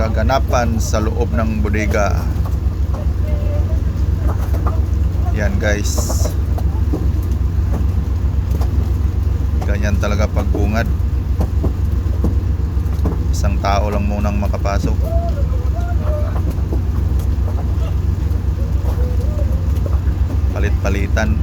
kaganapan sa loob ng bodega. Yan guys, ganyan talaga pagbungad. Isang tao lang munang makapasok. Palit-palitan.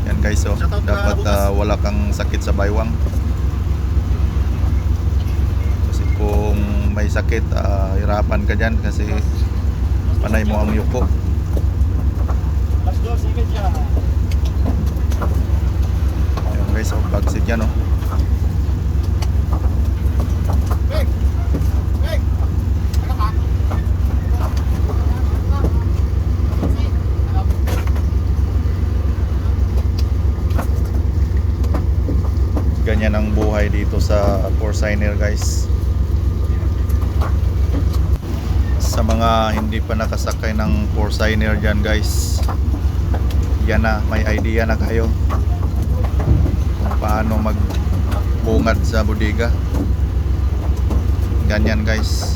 Yan guys, oh, dapat wala kang sakit sa baywang. Kasi kung may sakit, hirapan ka dyan kasi panay mo ang yuko. Yan guys, oh, bagsit yan, oh. Ganyan ang buhay dito sa Porciner guys. Sa mga hindi pa nakasakay ng Porciner dyan guys, yan na, may idea na kayo kung paano magbungad sa bodega. Ganyan guys.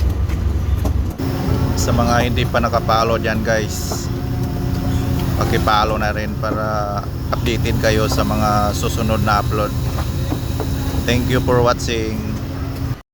Sa mga hindi pa nakapalo dyan guys, pakipalo na rin para updated kayo sa mga susunod na upload. Thank you for watching.